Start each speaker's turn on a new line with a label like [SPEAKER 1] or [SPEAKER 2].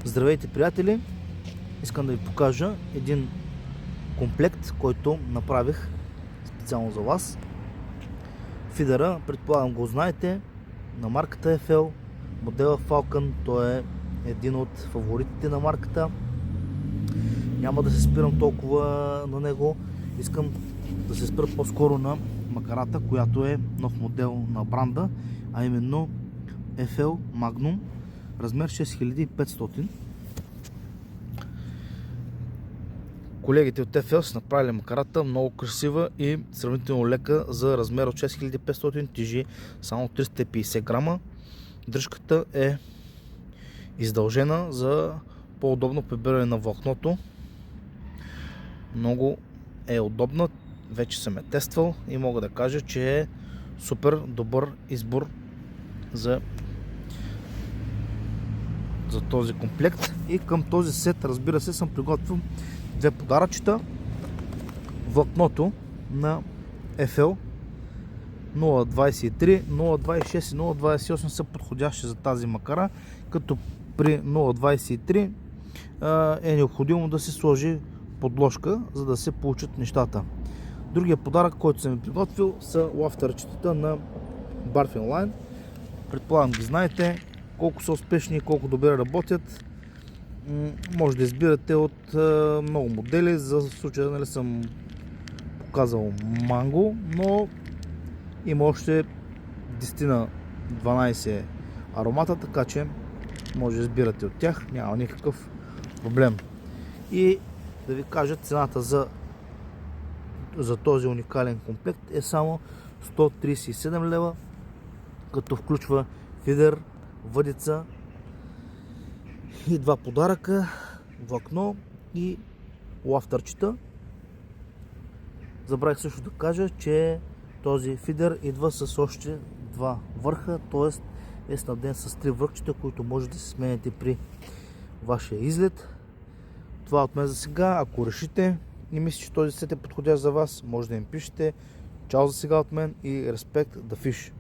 [SPEAKER 1] Здравейте, приятели! Искам да ви покажа един комплект, който направих специално за вас. Фидера, предполагам го знаете, на марката FL, модела Falcon. Той е един от фаворитите на марката. Няма да се спирам толкова на него. Искам да се спра по-скоро на макарата, която е нов модел на бранда, а именно FL Magnum, размер 6500. Колегите от FL са направили макарата много красива и сравнително лека за размер от 6500, тежи само 350 грама. Дръжката е издължена за по-удобно прибиране на влакното. Много е удобна, вече съм я тествал и мога да кажа, че е супер добър избор за този комплект. И към този сет, разбира се, съм приготвил две подаръчета. Влакното на FL 0.23, 0.26 и 0.28 са подходящи за тази макара, като при 0.23 е необходимо да се сложи подложка, за да се получат нещата. Другия подарък, който съм приготвил, са лафтърчетата на Barfin Line. Предполагам ги знаете колко са успешни и колко добре работят. Може да избирате от много модели. За случая, нали, съм показал манго, но има още 10 на 12 аромата, така че може да избирате от тях, няма никакъв проблем. И да ви кажа, цената за този уникален комплект е само 137 лева, като включва фидер, въдица и два подаръка, влакно и лафтърчета. Забравих също да кажа, че този фидер идва с още два върха, т.е. е снабден с 3 върхчета, които може да се сменяте при вашия излет. Това от мен за сега. Ако решите и мислите, че този сет е подходящ за вас, може да им пишете. Чао за сега от мен и респект да фиш!